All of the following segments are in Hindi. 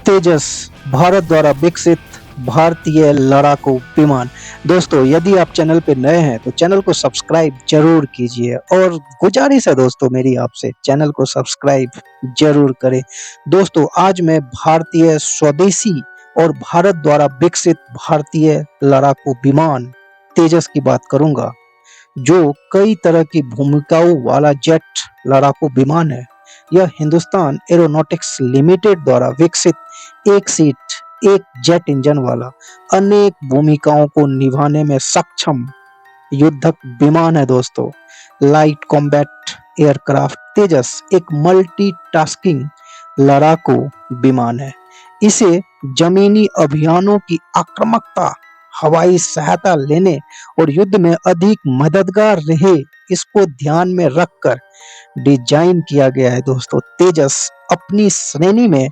तेजस भारत द्वारा विकसित भारतीय लड़ाकू विमान। दोस्तों, यदि आप चैनल पे नए हैं तो चैनल को सब्सक्राइब जरूर कीजिए और गुजारिश है दोस्तों मेरी आपसे, चैनल को सब्सक्राइब जरूर करें। दोस्तों, आज मैं भारतीय स्वदेशी और भारत द्वारा विकसित भारतीय लड़ाकू विमान तेजस की बात करूंगा, जो कई तरह की भूमिकाओं वाला जेट लड़ाकू विमान है। यह हिंदुस्तान एरोनॉटिक्स लिमिटेड द्वारा विकसित एक सीट एक जेट इंजन वाला अनेक भूमिकाओं को निभाने में सक्षम युद्धक विमान है। दोस्तों, लाइट कॉम्बैट एयरक्राफ्ट तेजस एक मल्टीटास्किंग लड़ाकू विमान है। इसे जमीनी अभियानों की आक्रामकता, हवाई सहायता लेने और युद्ध में अधिक मददगार रहे, इसको ध्यान में रखकर डिजाइन किया गया है। दोस्तों, तेजस अपनी श्रेणी में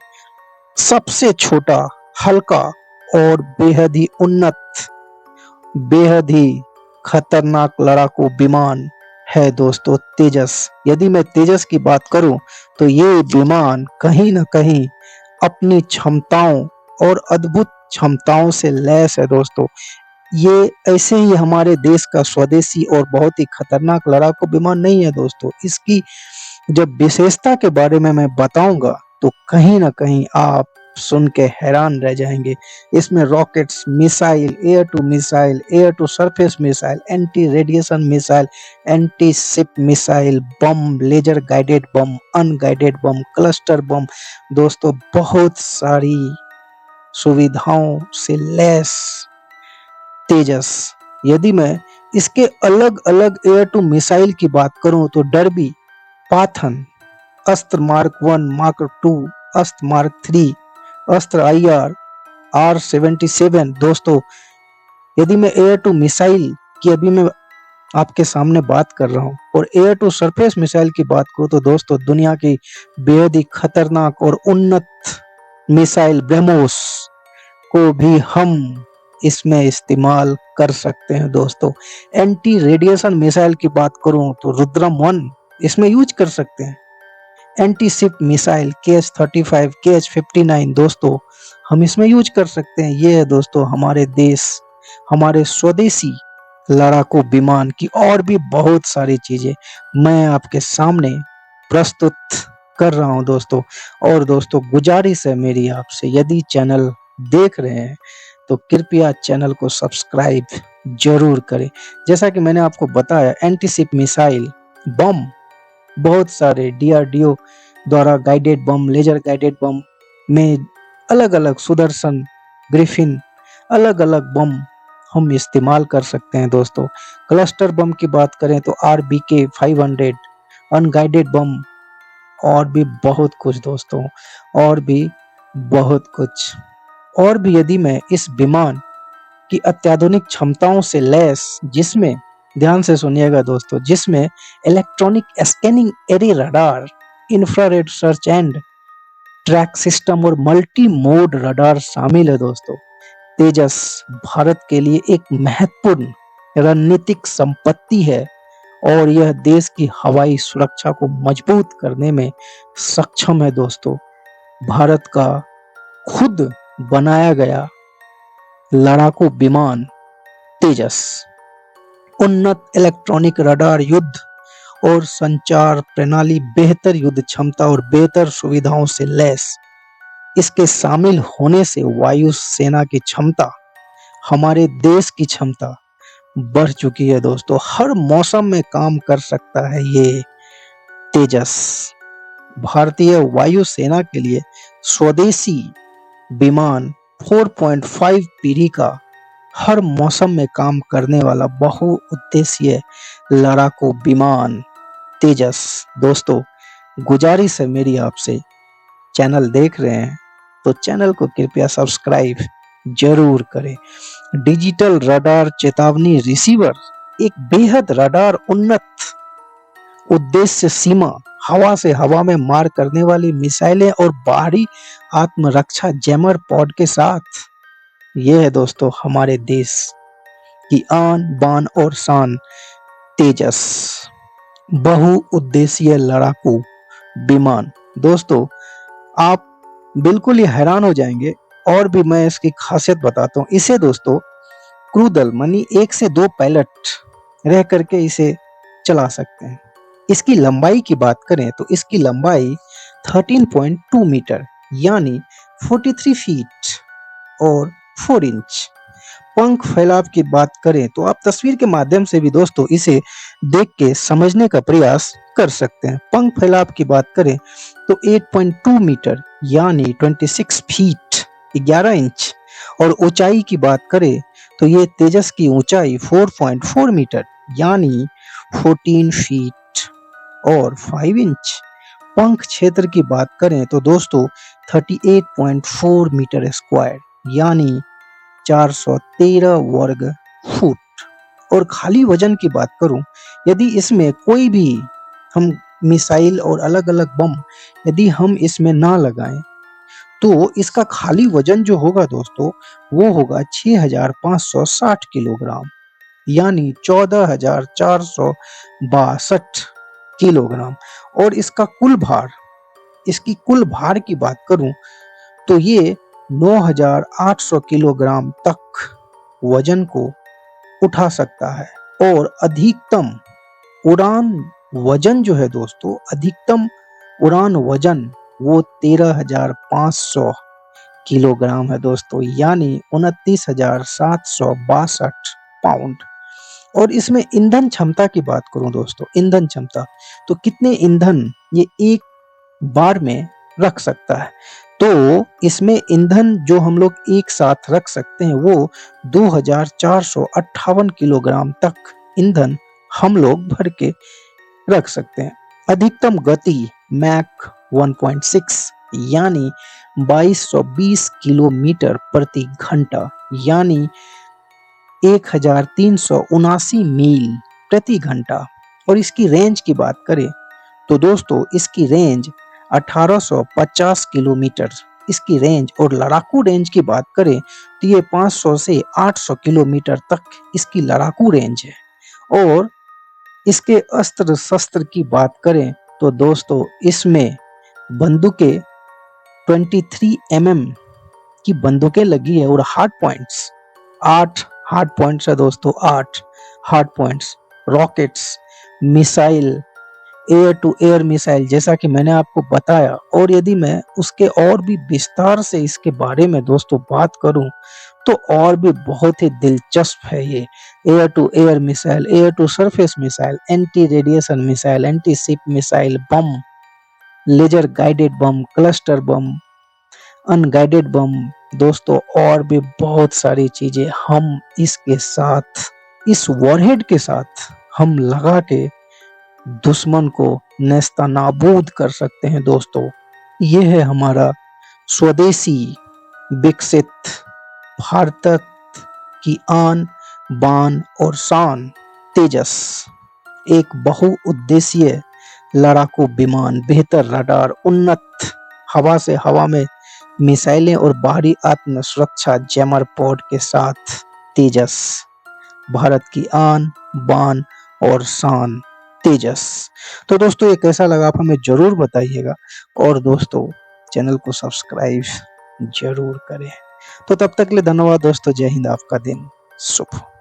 सबसे छोटा, हल्का और बेहद ही उन्नत, बेहद ही खतरनाक लड़ाकू विमान है। दोस्तों, तेजस, यदि मैं तेजस की बात करूं तो ये विमान कहीं ना कहीं अपनी क्षमताओं और अद्भुत क्षमताओं से लैस है। दोस्तों, ये ऐसे ही हमारे देश का स्वदेशी और बहुत ही खतरनाक लड़ाकू विमान नहीं है। दोस्तों, इसकी जब विशेषता के बारे में मैं बताऊंगा तो कहीं ना कहीं आप सुन के हैरान रह जाएंगे। इसमें rockets, missile, air to surface missile, anti radiation missile, anti ship missile, bomb, laser guided bomb, unguided bomb, cluster bomb, दोस्तों बहुत सारी सुविधाओं से लैस तेजस। यदि मैं इसके अलग अलग एयर टू मिसाइल की बात करूं तो डर्बी, पाथन, अस्त्र मार्क 1, मार्क 2, अस्त्र मार्क 3, अस्त्र आईआर, R-77। दोस्तों, यदि मैं एयर टू मिसाइल की अभी मैं आपके सामने बात कर रहा हूं और एयर टू सरफेस मिसाइल की बात करूं तो दोस्तों, दुनिया की बेहद ही खतरनाक और उन्नत मिसाइल ब्रह्मोस को भी हम इसमें इस्तेमाल कर सकते हैं। दोस्तों, एंटी रेडिएशन मिसाइल की बात करूं तो रुद्रम 1 इसमें यूज कर सकते हैं। Anti ship missile KH-35, KH-59 दोस्तों हम इसमें यूज कर सकते हैं। ये है दोस्तों हमारे देश, हमारे स्वदेशी लड़ाकू विमान की और भी बहुत सारी चीजें मैं आपके सामने प्रस्तुत कर रहा हूं। दोस्तों, और दोस्तों गुजारिश है मेरी आपसे, यदि चैनल देख रहे हैं तो कृपया चैनल को सब्सक्राइब जरूर करें। जैसा कि मैंने आपको बताया, एंटी शिप मिसाइल, बम, बहुत सारे DRDO द्वारा guided bomb, laser guided bomb में अलग अलग सुदर्शन, ग्रिफिन, अलग अलग बम हम इस्तेमाल कर सकते हैं। दोस्तों, क्लस्टर बम की बात करें तो RBK 500, अनगाइडेड बम और भी बहुत कुछ। दोस्तों, और भी बहुत कुछ। और भी यदि मैं इस विमान की अत्याधुनिक क्षमताओं से लैस, जिसमें ध्यान से सुनिएगा दोस्तों, जिसमें electronic scanning array radar, infrared search and track system और मल्टी मोड रडार शामिल है। दोस्तों, तेजस भारत के लिए एक महत्वपूर्ण रणनीतिक संपत्ति है और यह देश की हवाई सुरक्षा को मजबूत करने में सक्षम है। दोस्तों, भारत का खुद बनाया गया लड़ाकू विमान तेजस उन्नत इलेक्ट्रॉनिक रडार, युद्ध और संचार प्रणाली, बेहतर युद्ध क्षमता और बेहतर सुविधाओं से लैस। इसके शामिल होने से वायु सेना की क्षमता, हमारे देश की क्षमता बढ़ चुकी है। दोस्तों, हर मौसम में काम कर सकता है ये तेजस। भारतीय वायु सेना के लिए स्वदेशी विमान 4.5 पीढ़ी का, हर मौसम में काम करने वाला बहुउद्देशीय लड़ाकू विमान तेजस। दोस्तों, गुजारिश है मेरी आपसे, चैनल देख रहे हैं तो चैनल को कृपया सब्सक्राइब जरूर करें। डिजिटल रडार चेतावनी रिसीवर, एक बेहद रडार उन्नत उद्देश्य सीमा, हवा से हवा में मार करने वाली मिसाइलें और बाहरी आत्मरक्षा जैमर पॉड के साथ। ये है दोस्तों हमारे देश की आन बान और शान तेजस बहुउद्देशीय लड़ाकू विमान। दोस्तों, आप बिल्कुल ही हैरान हो जाएंगे। और भी मैं इसकी खासियत बताता हूँ। इसे दोस्तों क्रू दल मानी 1 से 2 पायलट रह करके इसे चला सकते हैं। इसकी लंबाई की बात करें तो इसकी लंबाई 13.2 मीटर यानी 43 फीट और 4 इंच। पंख फैलाव की बात करें तो आप तस्वीर के माध्यम से भी दोस्तों इसे देख के समझने का प्रयास कर सकते हैं। पंख फैलाव की बात करें तो 8.2 मीटर यानी 26 फीट 11 इंच और ऊंचाई की बात करें तो ये तेजस की ऊंचाई 4.4 मीटर यानी 14 फीट और 5 इंच। पंख क्षेत्र की बात करें तो दोस्तों 38.4 मीटर स्क्वायर यानी 413 वर्ग फुट। और खाली वजन की बात करूं, यदि इसमें कोई भी हम मिसाइल और अलग-अलग बम यदि हम इसमें ना लगाएं तो इसका खाली वजन जो होगा दोस्तों वो होगा 6560 किलोग्राम यानी 14,462 किलोग्राम। और इसकी कुल भार की बात करूं तो ये 9,800 किलोग्राम तक वजन को उठा सकता है। और अधिकतम उड़ान वजन जो है दोस्तों, अधिकतम उड़ान वजन वो 13,500 किलोग्राम है दोस्तों यानी 29,762 पाउंड। और इसमें ईंधन क्षमता की बात करूं दोस्तों, ईंधन क्षमता तो कितने ईंधन ये एक बार में रख सकता है। तो इसमें ईंधन जो हम लोग एक साथ रख सकते हैं वो 2,458 किलोग्राम तक ईंधन हम लोग भर के रख सकते हैं। अधिकतम गति मैक 1.6 यानी 2220 किलोमीटर प्रति घंटा यानी 1379 मील प्रति घंटा। और इसकी रेंज की बात करें तो दोस्तों इसकी रेंज 1850 किलोमीटर इसकी रेंज। और लड़ाकू रेंज की बात करें तो ये 500 से 800 किलोमीटर तक इसकी लड़ाकू रेंज है। और इसके अस्त्र शस्त्र की बात करें तो दोस्तों इसमें बंदूकें 23 की बंदूकें लगी है। और हार्ड पॉइंट्स 8 हार्ड पॉइंट्स है दोस्तों, 8 hard points. Rockets, missile, air to air missile जैसा कि मैंने आपको बताया। और यदि मैं उसके और भी विस्तार से इसके बारे में दोस्तों बात करूं तो और भी बहुत ही दिलचस्प है ये। Air to air missile, air to surface missile, anti radiation missile, anti ship missile, bomb, laser guided bomb, cluster bomb, unguided bomb दोस्तों और भी बहुत सारी चीजें हम इसके साथ इस वॉरहेड के साथ हम लगा के दुश्मन को नेस्तनाबूद कर सकते हैं दोस्तों। ये है हमारा स्वदेशी विकसित भारत की आन बान और शान तेजस। एक बहुउद्देशीय लड़ाकू विमान, बेहतर रडार, उन्नत हवा से हवा में मिसाइलें और बाहरी आत्म सुरक्षा जैमर पॉड के साथ तेजस, भारत की आन बान और शान तेजस। तो दोस्तों ये कैसा लगा आप हमें जरूर बताइएगा। और दोस्तों चैनल को सब्सक्राइब जरूर करें। तो तब तक के लिए धन्यवाद दोस्तों। जय हिंद। आपका दिन शुभ।